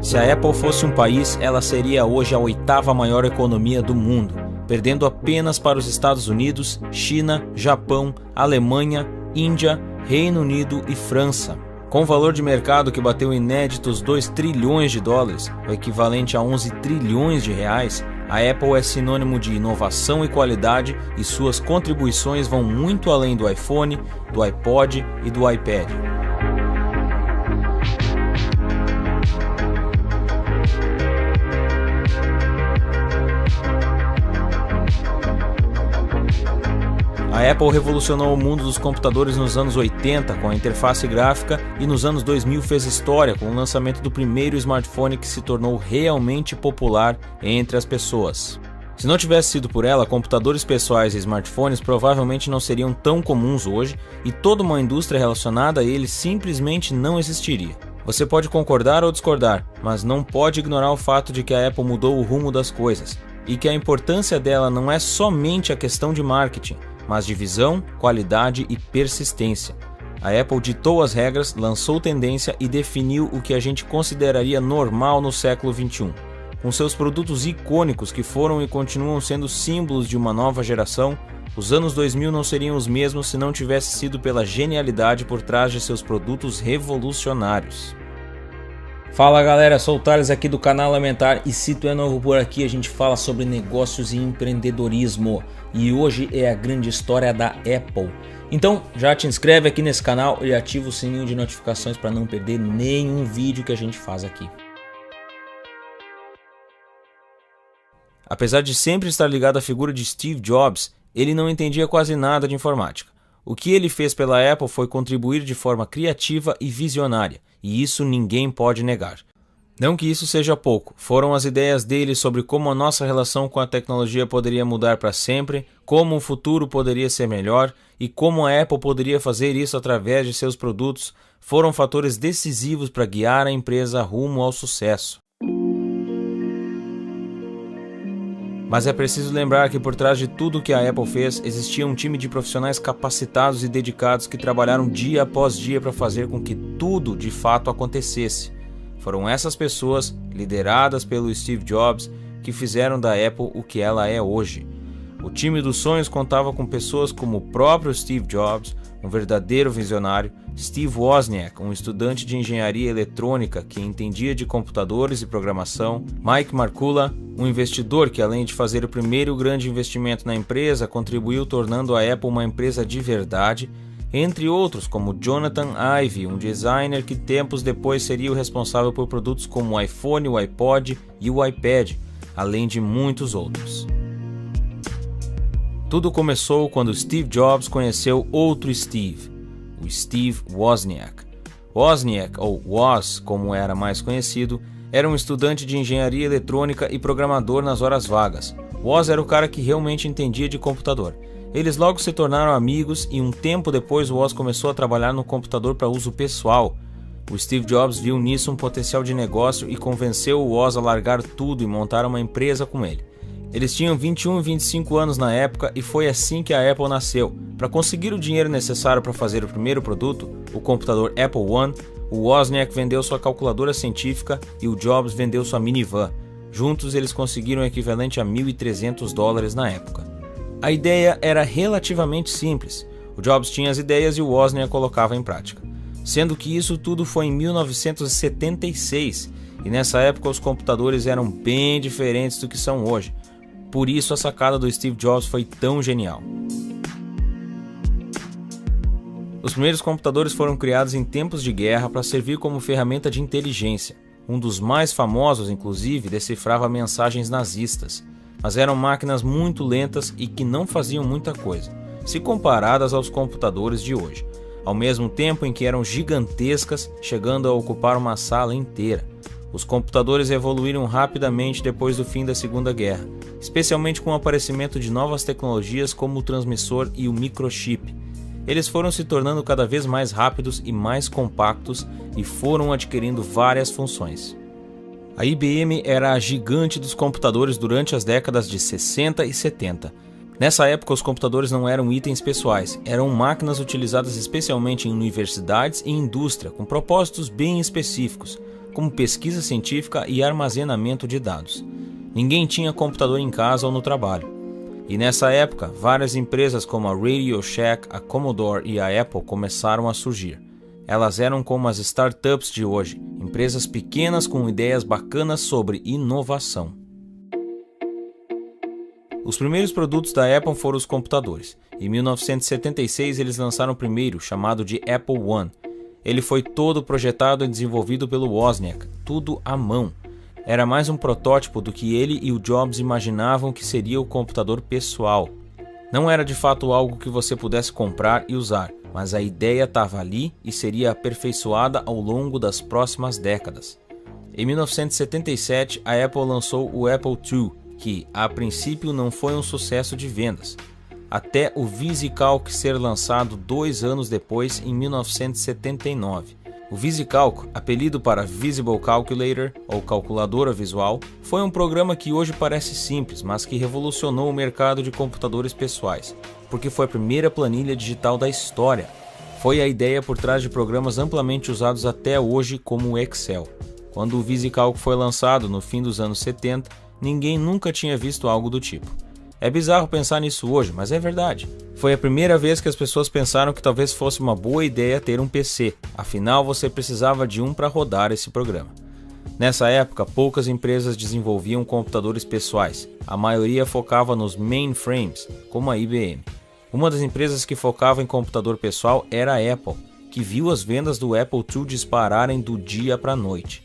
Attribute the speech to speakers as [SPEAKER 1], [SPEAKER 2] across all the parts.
[SPEAKER 1] Se a Apple fosse um país, ela seria hoje a 8ª maior economia do mundo, perdendo apenas para os Estados Unidos, China, Japão, Alemanha, Índia, Reino Unido e França. Com o valor de mercado que bateu inéditos 2 trilhões de dólares, o equivalente a 11 trilhões de reais, a Apple é sinônimo de inovação e qualidade e suas contribuições vão muito além do iPhone, do iPod e do iPad. A Apple revolucionou o mundo dos computadores nos anos 80 com a interface gráfica e nos anos 2000 fez história com o lançamento do primeiro smartphone que se tornou realmente popular entre as pessoas. Se não tivesse sido por ela, computadores pessoais e smartphones provavelmente não seriam tão comuns hoje e toda uma indústria relacionada a eles simplesmente não existiria. Você pode concordar ou discordar, mas não pode ignorar o fato de que a Apple mudou o rumo das coisas e que a importância dela não é somente a questão de marketing, mas de visão, qualidade e persistência. A Apple ditou as regras, lançou tendência e definiu o que a gente consideraria normal no século XXI. Com seus produtos icônicos que foram e continuam sendo símbolos de uma nova geração, os anos 2000 não seriam os mesmos se não tivesse sido pela genialidade por trás de seus produtos revolucionários. Fala galera, sou o Thales aqui do canal Elementar e se tu é novo por aqui a gente fala sobre negócios e empreendedorismo e hoje é a grande história da Apple. Então já te inscreve aqui nesse canal e ativa o sininho de notificações para não perder nenhum vídeo que a gente faz aqui. Apesar de sempre estar ligado à figura de Steve Jobs, ele não entendia quase nada de informática. O que ele fez pela Apple foi contribuir de forma criativa e visionária, e isso ninguém pode negar. Não que isso seja pouco, foram as ideias dele sobre como a nossa relação com a tecnologia poderia mudar para sempre, como o futuro poderia ser melhor e como a Apple poderia fazer isso através de seus produtos, foram fatores decisivos para guiar a empresa rumo ao sucesso. Mas é preciso lembrar que por trás de tudo que a Apple fez, existia um time de profissionais capacitados e dedicados que trabalharam dia após dia para fazer com que tudo de fato acontecesse. Foram essas pessoas, lideradas pelo Steve Jobs, que fizeram da Apple o que ela é hoje. O time dos sonhos contava com pessoas como o próprio Steve Jobs, um verdadeiro visionário, Steve Wozniak, um estudante de engenharia eletrônica que entendia de computadores e programação, Mike Markula, um investidor que, além de fazer o primeiro grande investimento na empresa, contribuiu tornando a Apple uma empresa de verdade, entre outros como Jonathan Ive, um designer que tempos depois seria o responsável por produtos como o iPhone, o iPod e o iPad, além de muitos outros. Tudo começou quando Steve Jobs conheceu outro Steve, o Steve Wozniak. Wozniak, ou Woz, como era mais conhecido, era um estudante de engenharia eletrônica e programador nas horas vagas. Woz era o cara que realmente entendia de computador. Eles logo se tornaram amigos e um tempo depois Woz começou a trabalhar no computador para uso pessoal. O Steve Jobs viu nisso um potencial de negócio e convenceu o Woz a largar tudo e montar uma empresa com ele. Eles tinham 21 e 25 anos na época e foi assim que a Apple nasceu. Para conseguir o dinheiro necessário para fazer o primeiro produto, o computador Apple I, o Wozniak vendeu sua calculadora científica e o Jobs vendeu sua minivan. Juntos eles conseguiram o equivalente a $1.300 na época. A ideia era relativamente simples. O Jobs tinha as ideias e o Wozniak colocava em prática. Sendo que isso tudo foi em 1976 e nessa época os computadores eram bem diferentes do que são hoje. Por isso a sacada do Steve Jobs foi tão genial. Os primeiros computadores foram criados em tempos de guerra para servir como ferramenta de inteligência. Um dos mais famosos, inclusive, decifrava mensagens nazistas, mas eram máquinas muito lentas e que não faziam muita coisa, se comparadas aos computadores de hoje, ao mesmo tempo em que eram gigantescas, chegando a ocupar uma sala inteira. Os computadores evoluíram rapidamente depois do fim da Segunda Guerra, especialmente com o aparecimento de novas tecnologias como o transmissor e o microchip. Eles foram se tornando cada vez mais rápidos e mais compactos e foram adquirindo várias funções. A IBM era a gigante dos computadores durante as décadas de 60 e 70. Nessa época, os computadores não eram itens pessoais, eram máquinas utilizadas especialmente em universidades e indústria, com propósitos bem específicos. como pesquisa científica e armazenamento de dados. Ninguém tinha computador em casa ou no trabalho. E nessa época, várias empresas como a Radio Shack, a Commodore e a Apple começaram a surgir. Elas eram como as startups de hoje, empresas pequenas com ideias bacanas sobre inovação. Os primeiros produtos da Apple foram os computadores. Em 1976 eles lançaram o primeiro, chamado de Apple I. Ele foi todo projetado e desenvolvido pelo Wozniak, tudo à mão. Era mais um protótipo do que ele e o Jobs imaginavam que seria o computador pessoal. Não era de fato algo que você pudesse comprar e usar, mas a ideia estava ali e seria aperfeiçoada ao longo das próximas décadas. Em 1977, a Apple lançou o Apple II, que, a princípio, não foi um sucesso de vendas, até o VisiCalc ser lançado 2 anos depois, em 1979. O VisiCalc, apelido para Visible Calculator, ou calculadora visual, foi um programa que hoje parece simples, mas que revolucionou o mercado de computadores pessoais, porque foi a primeira planilha digital da história. Foi a ideia por trás de programas amplamente usados até hoje, como o Excel. Quando o VisiCalc foi lançado no fim dos anos 70, ninguém nunca tinha visto algo do tipo. É bizarro pensar nisso hoje, mas é verdade. Foi a primeira vez que as pessoas pensaram que talvez fosse uma boa ideia ter um PC, afinal você precisava de um para rodar esse programa. Nessa época, poucas empresas desenvolviam computadores pessoais, a maioria focava nos mainframes, como a IBM. Uma das empresas que focava em computador pessoal era a Apple, que viu as vendas do Apple II dispararem do dia para a noite.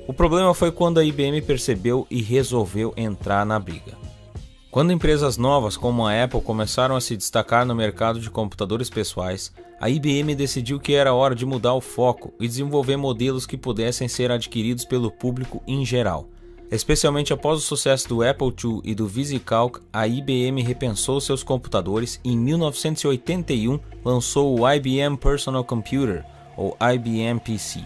[SPEAKER 1] O problema foi quando a IBM percebeu e resolveu entrar na briga. Quando empresas novas como a Apple começaram a se destacar no mercado de computadores pessoais, a IBM decidiu que era hora de mudar o foco e desenvolver modelos que pudessem ser adquiridos pelo público em geral. Especialmente após o sucesso do Apple II e do VisiCalc, a IBM repensou seus computadores e em 1981 lançou o IBM Personal Computer, ou IBM PC.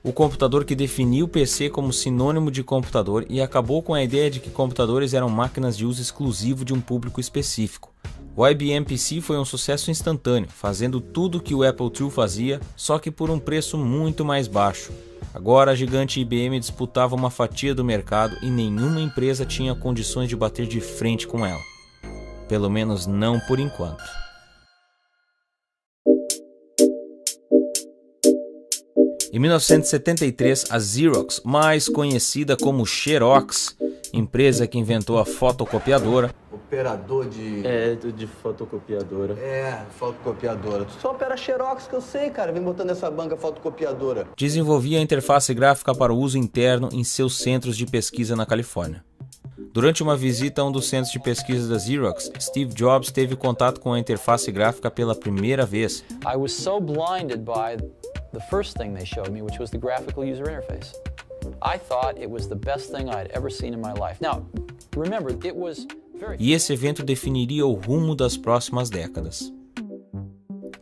[SPEAKER 1] O computador que definiu o PC como sinônimo de computador e acabou com a ideia de que computadores eram máquinas de uso exclusivo de um público específico. O IBM PC foi um sucesso instantâneo, fazendo tudo o que o Apple II fazia, só que por um preço muito mais baixo. Agora a gigante IBM disputava uma fatia do mercado e nenhuma empresa tinha condições de bater de frente com ela. Pelo menos não por enquanto. Em 1973, a Xerox, mais conhecida como Xerox, empresa que inventou a fotocopiadora,
[SPEAKER 2] operador de...
[SPEAKER 3] de fotocopiadora.
[SPEAKER 2] Fotocopiadora. Tu só opera Xerox que eu sei, cara. Vem botando essa banca fotocopiadora.
[SPEAKER 1] desenvolvia a interface gráfica para o uso interno em seus centros de pesquisa na Califórnia. Durante uma visita a um dos centros de pesquisa da Xerox, Steve Jobs teve contato com a interface gráfica pela primeira vez.
[SPEAKER 4] I was so blinded by the first thing they showed me, which was the graphical user interface. I thought it was the best thing I'd ever seen in my life. Now, remember, it was very...
[SPEAKER 1] E esse evento definiria o rumo das próximas décadas.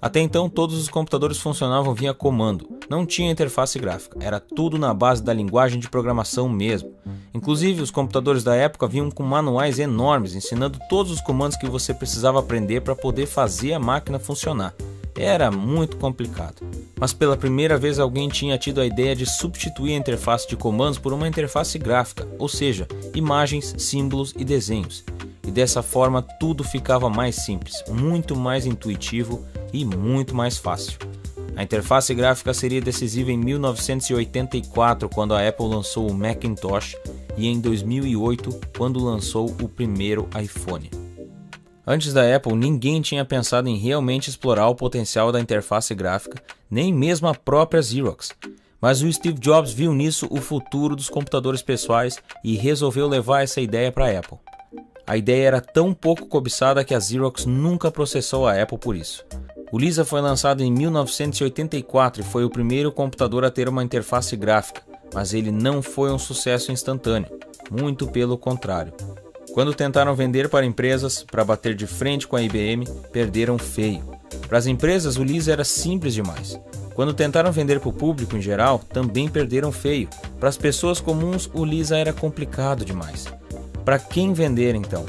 [SPEAKER 1] Até então, todos os computadores funcionavam via comando, não tinha interface gráfica, era tudo na base da linguagem de programação mesmo. Inclusive, os computadores da época vinham com manuais enormes, ensinando todos os comandos que você precisava aprender para poder fazer a máquina funcionar. Era muito complicado. Mas pela primeira vez alguém tinha tido a ideia de substituir a interface de comandos por uma interface gráfica, ou seja, imagens, símbolos e desenhos. E dessa forma tudo ficava mais simples, muito mais intuitivo e muito mais fácil. A interface gráfica seria decisiva em 1984, quando a Apple lançou o Macintosh, e em 2008, quando lançou o primeiro iPhone. Antes da Apple, ninguém tinha pensado em realmente explorar o potencial da interface gráfica, nem mesmo a própria Xerox. Mas o Steve Jobs viu nisso o futuro dos computadores pessoais e resolveu levar essa ideia para a Apple. A ideia era tão pouco cobiçada que a Xerox nunca processou a Apple por isso. O Lisa foi lançado em 1984 e foi o primeiro computador a ter uma interface gráfica, mas ele não foi um sucesso instantâneo, muito pelo contrário. Quando tentaram vender para empresas, para bater de frente com a IBM, perderam feio. Para as empresas, o Lisa era simples demais. Quando tentaram vender para o público em geral, também perderam feio. Para as pessoas comuns, o Lisa era complicado demais. Para quem vender, então?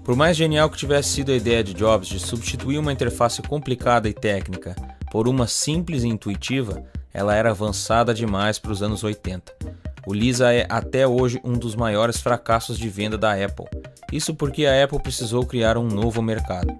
[SPEAKER 1] Por mais genial que tivesse sido a ideia de Jobs de substituir uma interface complicada e técnica por uma simples e intuitiva, ela era avançada demais para os anos 80. O Lisa é até hoje um dos maiores fracassos de venda da Apple. Isso porque a Apple precisou criar um novo mercado.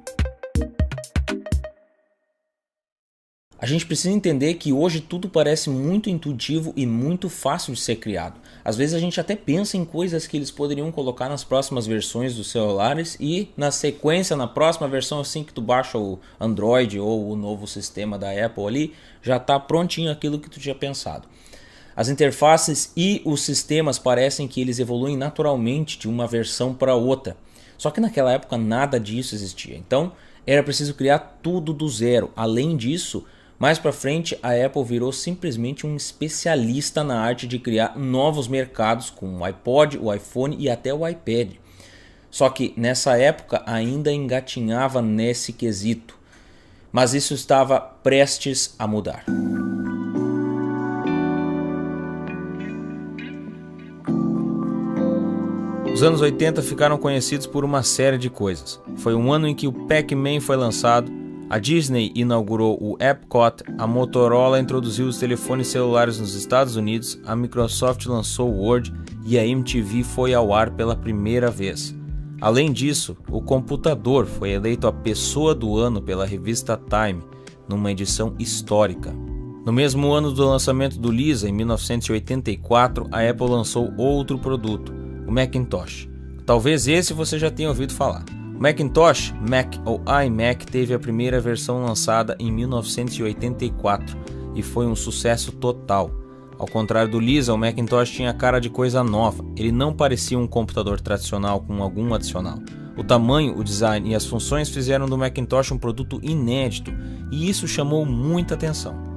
[SPEAKER 1] A gente precisa entender que hoje tudo parece muito intuitivo e muito fácil de ser criado. Às vezes a gente até pensa em coisas que eles poderiam colocar nas próximas versões dos celulares e na sequência, na próxima versão, assim que tu baixa o Android ou o novo sistema da Apple ali, já está prontinho aquilo que tu tinha pensado. As interfaces e os sistemas parecem que eles evoluem naturalmente de uma versão para outra. Só que naquela época nada disso existia. Então era preciso criar tudo do zero. Além disso, mais para frente, a Apple virou simplesmente um especialista na arte de criar novos mercados com o iPod, o iPhone e até o iPad. Só que nessa época ainda engatinhava nesse quesito, mas isso estava prestes a mudar. Os anos 80 ficaram conhecidos por uma série de coisas. Foi um ano em que o Pac-Man foi lançado, a Disney inaugurou o Epcot, a Motorola introduziu os telefones celulares nos Estados Unidos, a Microsoft lançou o Word e a MTV foi ao ar pela primeira vez. Além disso, o computador foi eleito a pessoa do ano pela revista Time, numa edição histórica. No mesmo ano do lançamento do Lisa, em 1984, a Apple lançou outro produto, o Macintosh. Talvez esse você já tenha ouvido falar. O Macintosh, Mac ou iMac, teve a primeira versão lançada em 1984 e foi um sucesso total. Ao contrário do Lisa, o Macintosh tinha cara de coisa nova. Ele não parecia um computador tradicional com algum adicional. O tamanho, o design e as funções fizeram do Macintosh um produto inédito e isso chamou muita atenção.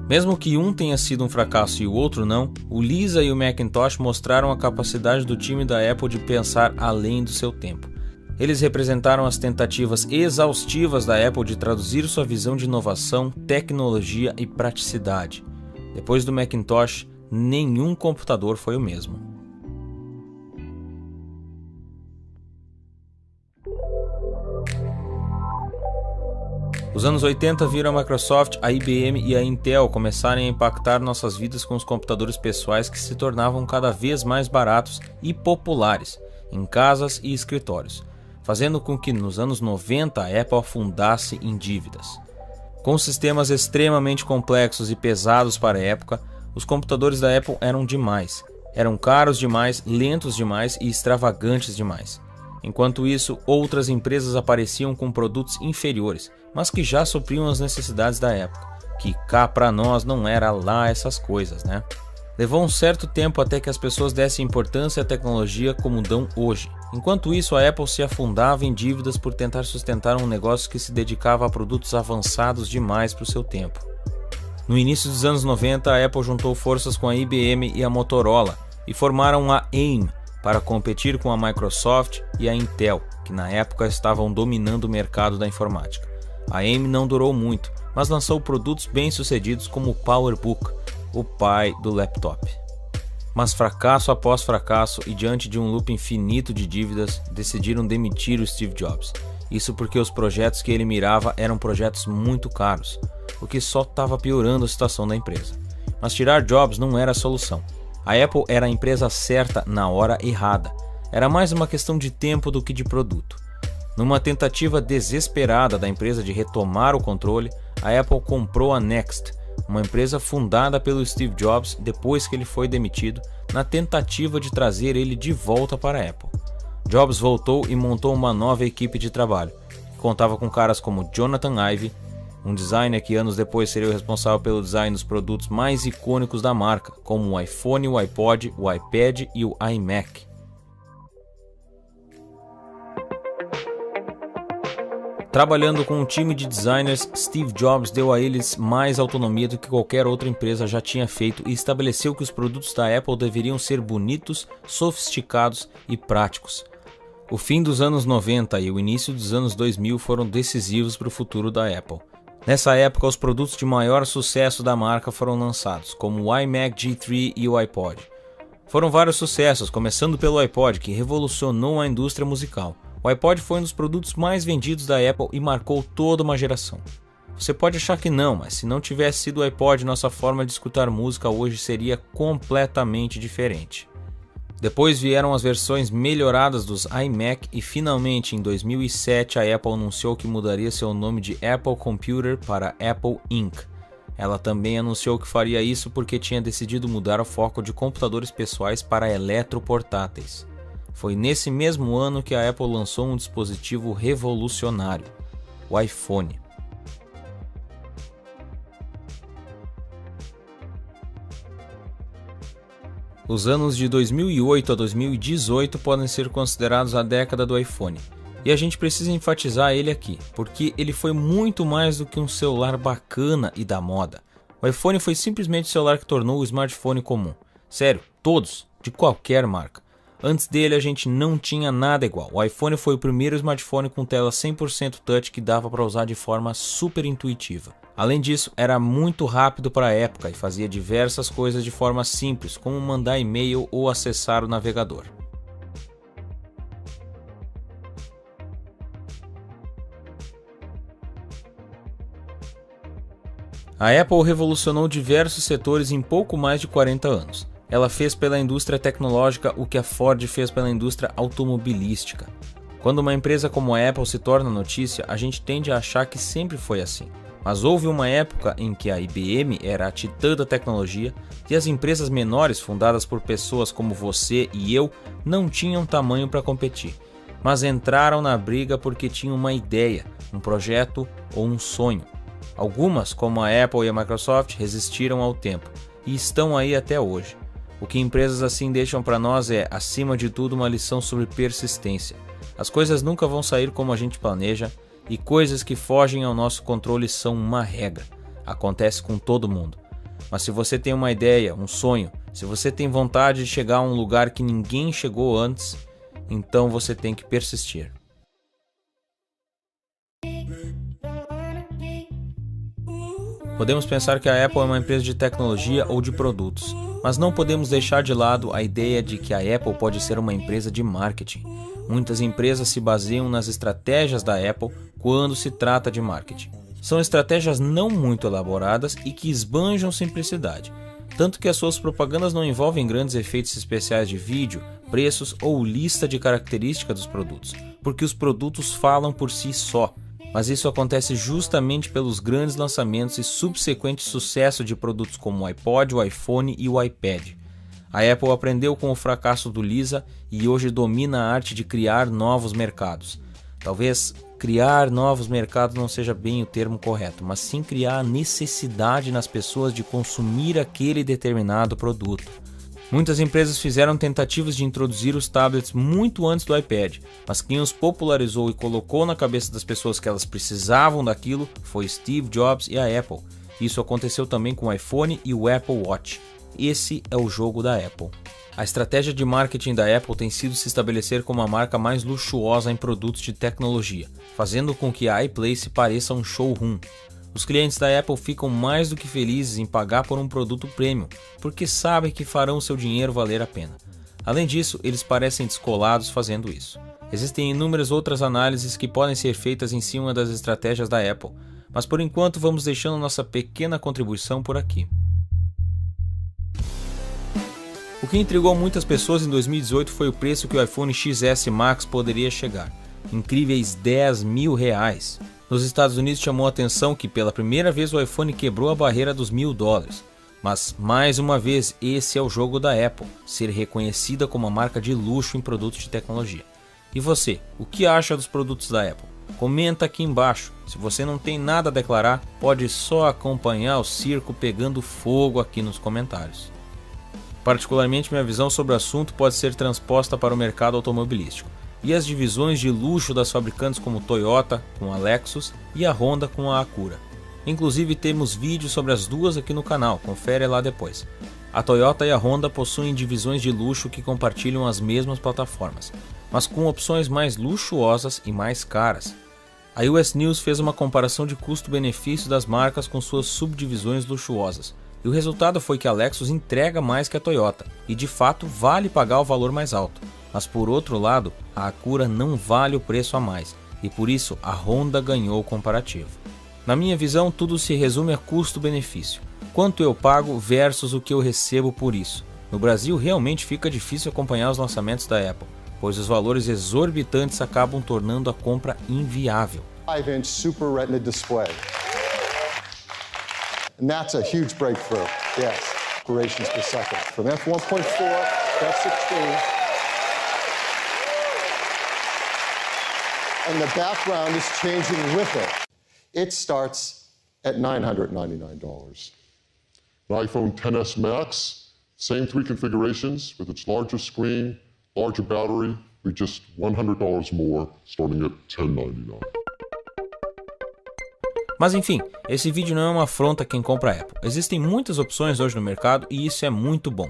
[SPEAKER 1] Mesmo que um tenha sido um fracasso e o outro não, o Lisa e o Macintosh mostraram a capacidade do time da Apple de pensar além do seu tempo. Eles representaram as tentativas exaustivas da Apple de traduzir sua visão de inovação, tecnologia e praticidade. Depois do Macintosh, nenhum computador foi o mesmo. Os anos 80 viram a Microsoft, a IBM e a Intel começarem a impactar nossas vidas com os computadores pessoais que se tornavam cada vez mais baratos e populares em casas e escritórios, fazendo com que nos anos 90 a Apple afundasse em dívidas. Com sistemas extremamente complexos e pesados para a época, os computadores da Apple eram demais. Eram caros demais, lentos demais e extravagantes demais. Enquanto isso, outras empresas apareciam com produtos inferiores, mas que já supriam as necessidades da época, que cá para nós não era lá essas coisas, né? Levou um certo tempo até que as pessoas dessem importância à tecnologia como dão hoje. Enquanto isso, a Apple se afundava em dívidas por tentar sustentar um negócio que se dedicava a produtos avançados demais para o seu tempo. No início dos anos 90, a Apple juntou forças com a IBM e a Motorola e formaram a AIM para competir com a Microsoft e a Intel, que na época estavam dominando o mercado da informática. A AIM não durou muito, mas lançou produtos bem-sucedidos como o PowerBook, o pai do laptop. Mas fracasso após fracasso e diante de um loop infinito de dívidas, decidiram demitir o Steve Jobs. Isso porque os projetos que ele mirava eram projetos muito caros, o que só estava piorando a situação da empresa. Mas tirar Jobs não era a solução. A Apple era a empresa certa na hora errada. Era mais uma questão de tempo do que de produto. Numa tentativa desesperada da empresa de retomar o controle, a Apple comprou a Next, uma empresa fundada pelo Steve Jobs depois que ele foi demitido, na tentativa de trazer ele de volta para a Apple. Jobs voltou e montou uma nova equipe de trabalho, que contava com caras como Jonathan Ive, um designer que anos depois seria o responsável pelo design dos produtos mais icônicos da marca, como o iPhone, o iPod, o iPad e o iMac. Trabalhando com um time de designers, Steve Jobs deu a eles mais autonomia do que qualquer outra empresa já tinha feito e estabeleceu que os produtos da Apple deveriam ser bonitos, sofisticados e práticos. O fim dos anos 90 e o início dos anos 2000 foram decisivos para o futuro da Apple. Nessa época, os produtos de maior sucesso da marca foram lançados, como o iMac G3 e o iPod. Foram vários sucessos, começando pelo iPod, que revolucionou a indústria musical. O iPod foi um dos produtos mais vendidos da Apple e marcou toda uma geração. Você pode achar que não, mas se não tivesse sido o iPod, nossa forma de escutar música hoje seria completamente diferente. Depois vieram as versões melhoradas dos iMac e finalmente em 2007 a Apple anunciou que mudaria seu nome de Apple Computer para Apple Inc. Ela também anunciou que faria isso porque tinha decidido mudar o foco de computadores pessoais para eletroportáteis. Foi nesse mesmo ano que a Apple lançou um dispositivo revolucionário, o iPhone. Os anos de 2008 a 2018 podem ser considerados a década do iPhone. E a gente precisa enfatizar ele aqui, porque ele foi muito mais do que um celular bacana e da moda. O iPhone foi simplesmente o celular que tornou o smartphone comum. Sério, todos, de qualquer marca. Antes dele a gente não tinha nada igual. O iPhone foi o primeiro smartphone com tela 100% touch que dava para usar de forma super intuitiva. Além disso, era muito rápido para a época e fazia diversas coisas de forma simples, como mandar e-mail ou acessar o navegador. A Apple revolucionou diversos setores em pouco mais de 40 anos. Ela fez pela indústria tecnológica o que a Ford fez pela indústria automobilística. Quando uma empresa como a Apple se torna notícia, a gente tende a achar que sempre foi assim. Mas houve uma época em que a IBM era a titã da tecnologia e as empresas menores fundadas por pessoas como você e eu não tinham tamanho para competir, mas entraram na briga porque tinham uma ideia, um projeto ou um sonho. Algumas, como a Apple e a Microsoft, resistiram ao tempo e estão aí até hoje. O que empresas assim deixam para nós é, acima de tudo, uma lição sobre persistência. As coisas nunca vão sair como a gente planeja, e coisas que fogem ao nosso controle são uma regra. Acontece com todo mundo. Mas se você tem uma ideia, um sonho, se você tem vontade de chegar a um lugar que ninguém chegou antes, então você tem que persistir. Podemos pensar que a Apple é uma empresa de tecnologia ou de produtos, mas não podemos deixar de lado a ideia de que a Apple pode ser uma empresa de marketing. Muitas empresas se baseiam nas estratégias da Apple quando se trata de marketing. São estratégias não muito elaboradas e que esbanjam simplicidade, tanto que as suas propagandas não envolvem grandes efeitos especiais de vídeo, preços ou lista de características dos produtos, porque os produtos falam por si só. Mas isso acontece justamente pelos grandes lançamentos e subsequente sucesso de produtos como o iPod, o iPhone e o iPad. A Apple aprendeu com o fracasso do Lisa e hoje domina a arte de criar novos mercados. Talvez criar novos mercados não seja bem o termo correto, mas sim criar a necessidade nas pessoas de consumir aquele determinado produto. Muitas empresas fizeram tentativas de introduzir os tablets muito antes do iPad, mas quem os popularizou e colocou na cabeça das pessoas que elas precisavam daquilo foi Steve Jobs e a Apple. Isso aconteceu também com o iPhone e o Apple Watch. Esse é o jogo da Apple. A estratégia de marketing da Apple tem sido se estabelecer como a marca mais luxuosa em produtos de tecnologia, fazendo com que a iPlace pareça um showroom. Os clientes da Apple ficam mais do que felizes em pagar por um produto premium, porque sabem que farão seu dinheiro valer a pena. Além disso, eles parecem descolados fazendo isso. Existem inúmeras outras análises que podem ser feitas em cima das estratégias da Apple, mas por enquanto vamos deixando nossa pequena contribuição por aqui. O que intrigou muitas pessoas em 2018 foi o preço que o iPhone XS Max poderia chegar, incríveis R$10.000. Nos Estados Unidos chamou a atenção que pela primeira vez o iPhone quebrou a barreira dos $1.000. Mas, mais uma vez, esse é o jogo da Apple, ser reconhecida como uma marca de luxo em produtos de tecnologia. E você, o que acha dos produtos da Apple? Comenta aqui embaixo. Se você não tem nada a declarar, pode só acompanhar o circo pegando fogo aqui nos comentários. Particularmente, minha visão sobre o assunto pode ser transposta para o mercado automobilístico e as divisões de luxo das fabricantes como Toyota com a Lexus e a Honda com a Acura. Inclusive temos vídeos sobre as duas aqui no canal, confere lá depois. A Toyota e a Honda possuem divisões de luxo que compartilham as mesmas plataformas, mas com opções mais luxuosas e mais caras. A US News fez uma comparação de custo-benefício das marcas com suas subdivisões luxuosas, e o resultado foi que a Lexus entrega mais que a Toyota, e de fato vale pagar o valor mais alto. Mas por outro lado, a Acura não vale o preço a mais, e por isso a Honda ganhou o comparativo. Na minha visão, tudo se resume a custo-benefício. Quanto eu pago versus o que eu recebo por isso. No Brasil, realmente fica difícil acompanhar os lançamentos da Apple, pois os valores exorbitantes acabam tornando a compra inviável.
[SPEAKER 5] 5-inch Super Retina display. And that's a huge breakthrough. Yes, operations per second. From f1.4 to f16. And the background is changing with it. It starts at $999.
[SPEAKER 6] An iPhone XS Max, same 3 configurations with its larger screen, larger battery, with just $100 more, starting at $1099.
[SPEAKER 1] Mas enfim, esse vídeo não é uma afronta a quem compra a Apple. Existem muitas opções hoje no mercado e isso é muito bom.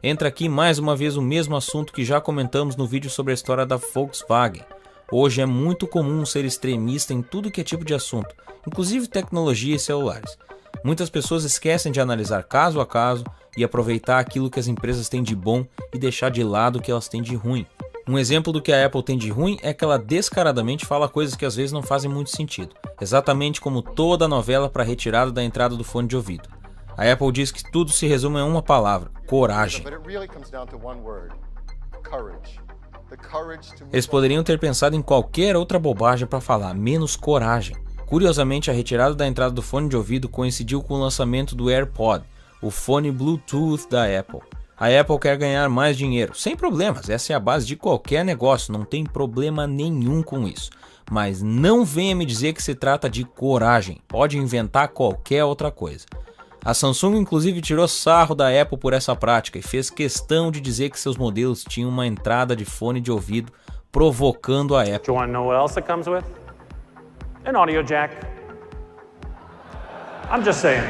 [SPEAKER 1] Entra aqui mais uma vez o mesmo assunto que já comentamos no vídeo sobre a história da Volkswagen. Hoje é muito comum ser extremista em tudo que é tipo de assunto, inclusive tecnologia e celulares. Muitas pessoas esquecem de analisar caso a caso e aproveitar aquilo que as empresas têm de bom e deixar de lado o que elas têm de ruim. Um exemplo do que a Apple tem de ruim é que ela descaradamente fala coisas que às vezes não fazem muito sentido, exatamente como toda a novela para a retirada da entrada do fone de ouvido. A Apple diz que tudo se resume a uma palavra: coragem. Eles poderiam ter pensado em qualquer outra bobagem para falar, menos coragem. Curiosamente, a retirada da entrada do fone de ouvido coincidiu com o lançamento do AirPod, o fone Bluetooth da Apple. A Apple quer ganhar mais dinheiro, sem problemas, essa é a base de qualquer negócio, não tem problema nenhum com isso. Mas não venha me dizer que se trata de coragem, pode inventar qualquer outra coisa. A Samsung inclusive tirou sarro da Apple por essa prática e fez questão de dizer que seus modelos tinham uma entrada de fone de ouvido, provocando a Apple.
[SPEAKER 7] Do you want to know what else it comes with? An audio jack. I'm just saying.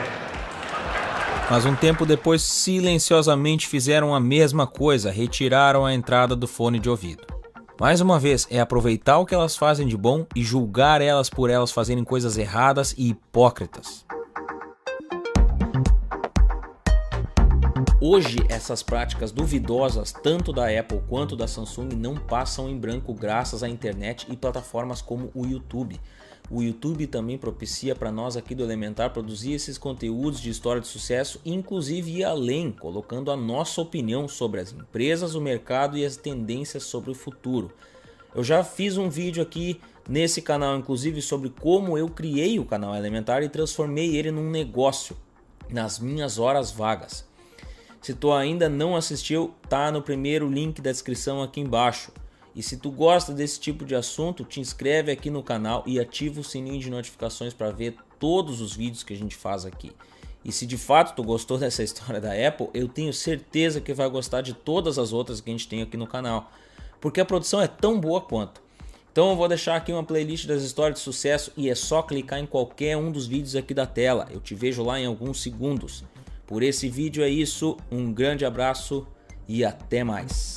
[SPEAKER 1] Mas um tempo depois, silenciosamente fizeram a mesma coisa, retiraram a entrada do fone de ouvido. Mais uma vez, é aproveitar o que elas fazem de bom e julgar elas por elas fazerem coisas erradas e hipócritas. Hoje, essas práticas duvidosas, tanto da Apple quanto da Samsung, não passam em branco graças à internet e plataformas como o YouTube. O YouTube também propicia para nós aqui do Elementar produzir esses conteúdos de história de sucesso, inclusive ir além, colocando a nossa opinião sobre as empresas, o mercado e as tendências sobre o futuro. Eu já fiz um vídeo aqui nesse canal, inclusive, sobre como eu criei o canal Elementar e transformei ele num negócio, nas minhas horas vagas. Se tu ainda não assistiu, tá no primeiro link da descrição aqui embaixo. E se tu gosta desse tipo de assunto, te inscreve aqui no canal e ativa o sininho de notificações para ver todos os vídeos que a gente faz aqui. E se de fato tu gostou dessa história da Apple, eu tenho certeza que vai gostar de todas as outras que a gente tem aqui no canal, porque a produção é tão boa quanto. Então eu vou deixar aqui uma playlist das histórias de sucesso e é só clicar em qualquer um dos vídeos aqui da tela. Eu te vejo lá em alguns segundos. Por esse vídeo é isso, um grande abraço e até mais.